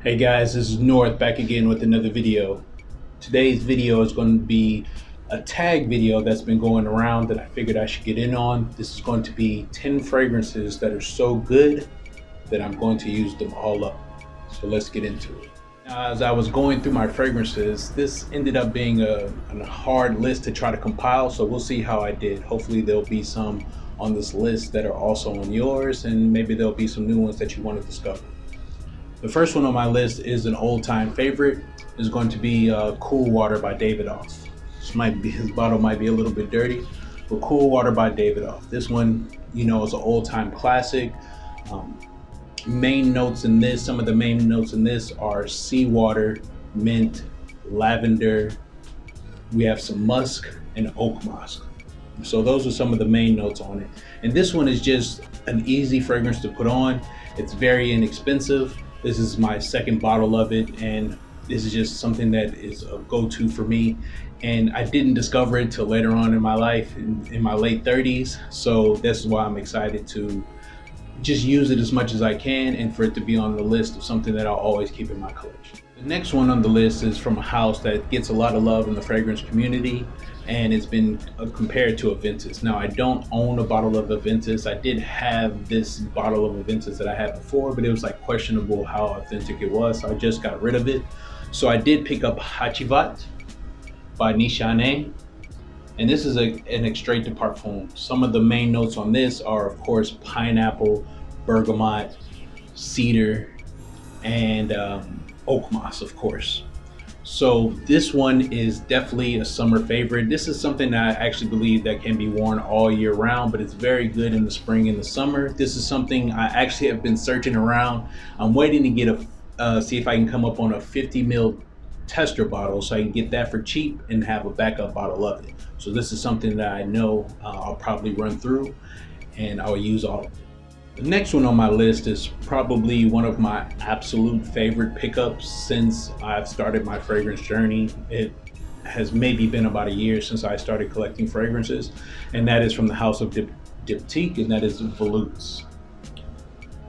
Hey guys, this is North back again with another video. Today's video is going to be a tag video that's been going around that I figured I should get in on. This is going to be 10 fragrances that are so good that I'm going to use them all up. So let's get into it. Now, as I was going through my fragrances, this ended up being a hard list to try to compile, so we'll see how I did. Hopefully there'll be some on this list that are also on yours, and maybe there'll be some new ones that you want to discover. The first one on my list is an old-time favorite. It's going to be Cool Water by Davidoff. His bottle might be a little bit dirty, but Cool Water by Davidoff. This one, is an old-time classic. Main notes in this, some of the main notes in this are seawater, mint, lavender. We have some musk and oak moss. So those are some of the main notes on it. And this one is just an easy fragrance to put on. It's very inexpensive. This is my second bottle of it, and this is just something that is a go-to for me. And I didn't discover it till later on in my life, in my late 30s. So this is why I'm excited to just use it as much as I can, and for it to be on the list of something that I'll always keep in my collection. The next one on the list is from a house that gets a lot of love in the fragrance community, and it's been compared to Incense. Now, I don't own a bottle of Incense. I did have this bottle of Incense that I had before, but it was like questionable how authentic it was, so I just got rid of it. So I did pick up Hachivat by Nishane, and this is an extrait de parfum. Some of the main notes on this are, of course, pineapple, bergamot, cedar, and oak moss, of course. So this one is definitely a summer favorite. This is something that I actually believe that can be worn all year round, but it's very good in the spring and the summer. This is something I actually have been searching around. I'm waiting to get see if I can come up on a 50 ml tester bottle so I can get that for cheap and have a backup bottle of it. So this is something that I know I'll probably run through and I'll use all of it. The next one on my list is probably one of my absolute favorite pickups since I've started my fragrance journey. It has maybe been about a year since I started collecting fragrances, and that is from the house of Diptyque, and that is Veloutes.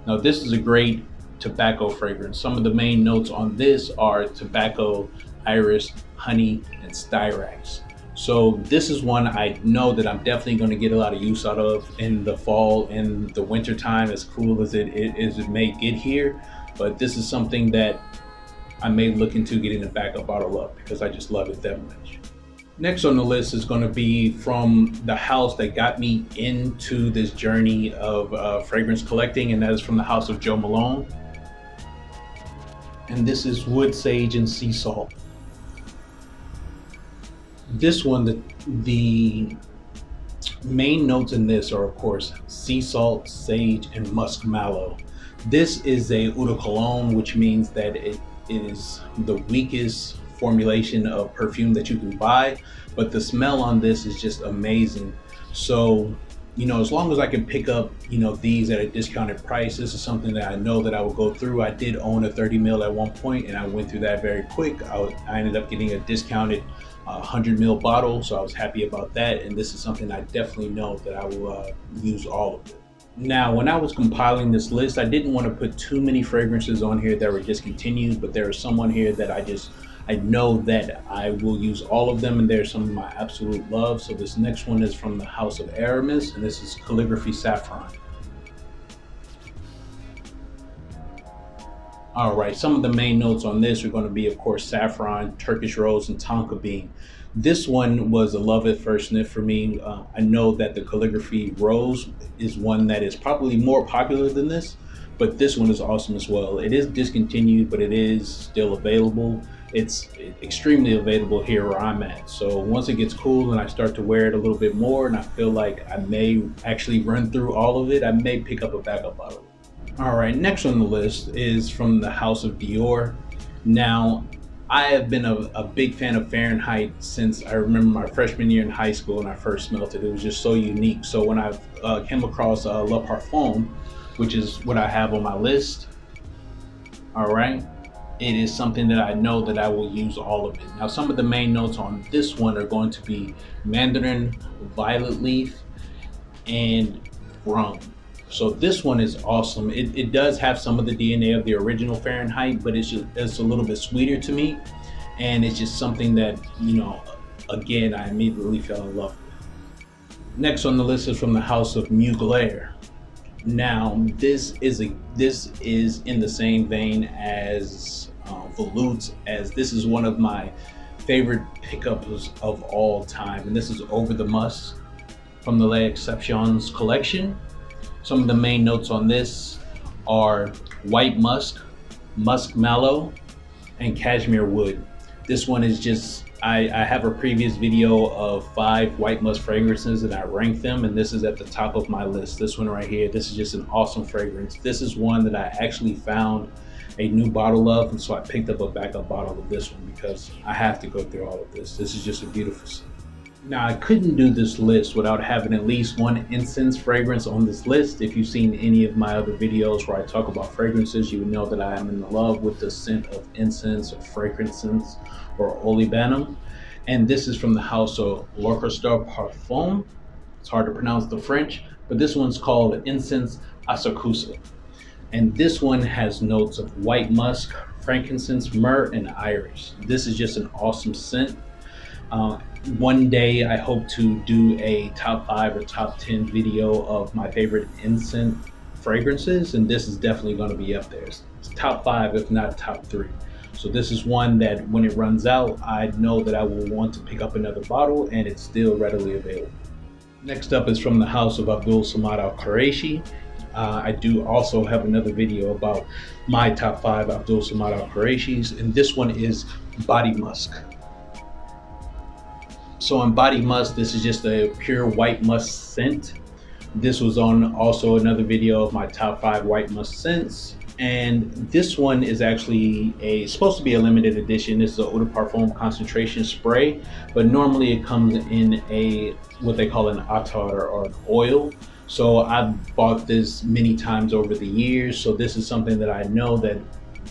Now, this is a great tobacco fragrance. Some of the main notes on this are tobacco, iris, honey, and styrax. So this is one I know that I'm definitely going to get a lot of use out of in the fall and the winter time, as cool as it may get here. But this is something that I may look into getting a backup bottle of because I just love it that much. Next on the list is going to be from the house that got me into this journey of fragrance collecting, and that is from the house of Joe Malone. And this is Wood Sage and Sea Salt. This one, the main notes in this are, of course, sea salt, sage, and musk mallow. This is a eau de cologne, which means that it is the weakest formulation of perfume that you can buy, but the smell on this is just amazing. So, as long as I can pick up, these at a discounted price, this is something that I know that I will go through. I did own a 30 ml at one point, and I went through that very quick. I ended up getting a discounted 100 ml bottle, so I was happy about that, and this is something I definitely know that I will use all of it. Now, when I was compiling this list, I didn't want to put too many fragrances on here that were discontinued, but there are some on here that I know that I will use all of them, and there's some of my absolute love. So this next one is from the house of Aramis, and this is Calligraphy Saffron. All right, some of the main notes on this are going to be, of course, saffron, Turkish rose, and tonka bean. This one was a love at first sniff for me. I know that the calligraphy rose is one that is probably more popular than this, but this one is awesome as well. It is discontinued, but it is still available. It's extremely available here where I'm at. So once it gets cool and I start to wear it a little bit more and I feel like I may actually run through all of it, I may pick up a backup bottle. All right, next on the list is from the house of Dior. Now, I have been a big fan of Fahrenheit since I remember my freshman year in high school when I first smelled it. It was just so unique. So when I came across Le Parfum, which is what I have on my list, all right, it is something that I know that I will use all of it. Now, some of the main notes on this one are going to be mandarin, violet leaf, and rum. So this one is awesome. It does have some of the DNA of the original Fahrenheit, but it's a little bit sweeter to me, and it's just something that, again, I immediately fell in love with. Next on the list is from the house of Mugler. Now this is in the same vein as Veloutes, as this is one of my favorite pickups of all time, and this is Over the Musk from the Les Exceptions collection. Some of the main notes on this are white musk, musk mallow, and cashmere wood. This one is just, I have a previous video of 5 white musk fragrances and I ranked them, and this is at the top of my list. This one right here, this is just an awesome fragrance. This is one that I actually found a new bottle of, and so I picked up a backup bottle of this one because I have to go through all of this. This is just a beautiful scent. Now, I couldn't do this list without having at least one incense fragrance on this list. If you've seen any of my other videos where I talk about fragrances, you would know that I am in love with the scent of incense or frankincense or olibanum. And this is from the house of L'Orchestre Parfum. It's hard to pronounce the French, but this one's called Incense Asakusa. And this one has notes of white musk, frankincense, myrrh, and iris. This is just an awesome scent. One day I hope to do a top 5 or top 10 video of my favorite incense fragrances, and this is definitely going to be up there. It's top 5 if not top 3. So this is one that when it runs out, I know that I will want to pick up another bottle, and it's still readily available. Next up is from the house of Abdul Samad Al Qureshi. I do also have another video about my top 5 Abdul Samad Al Qureshis, and this one is Body Musk. So on Body Musk, this is just a pure white musk scent. This was on also another video of my top 5 white musk scents. And this one is actually supposed to be a limited edition. This is a Eau de Parfum concentration spray, but normally it comes in what they call an attar or an oil. So I've bought this many times over the years. So this is something that I know that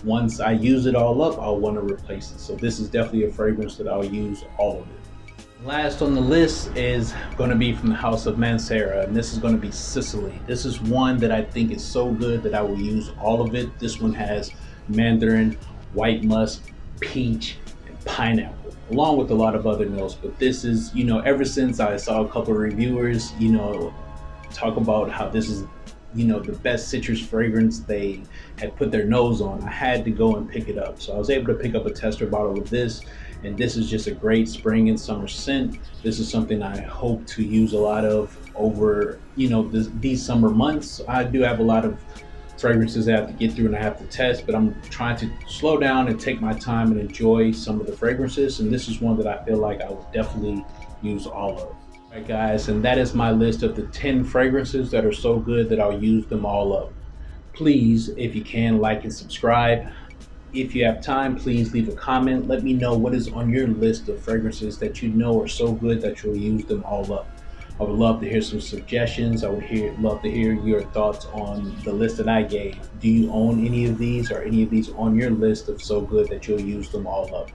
once I use it all up, I'll want to replace it. So this is definitely a fragrance that I'll use all of it. Last on the list is going to be from the house of Mancera, and this is going to be Sisley. This is one that I think is so good that I will use all of it. This one has mandarin, white musk, peach, and pineapple, along with a lot of other notes. But this is, ever since I saw a couple of reviewers, talk about how this is, the best citrus fragrance they had put their nose on, I had to go and pick it up. So I was able to pick up a tester bottle of this, and this is just a great spring and summer scent. This is something I hope to use a lot of over, these summer months. I do have a lot of fragrances I have to get through and I have to test, but I'm trying to slow down and take my time and enjoy some of the fragrances, and this is one that I feel like I will definitely use all of. Alright guys, and that is my list of the 10 fragrances that are so good that I'll use them all up. Please, if you can, like and subscribe. If you have time, please leave a comment. Let me know what is on your list of fragrances that you know are so good that you'll use them all up. I would love to hear some suggestions. I would love to hear your thoughts on the list that I gave. Do you own any of these, or any of these on your list of so good that you'll use them all up?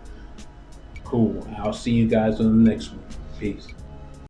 Cool. I'll see you guys on the next one. Peace.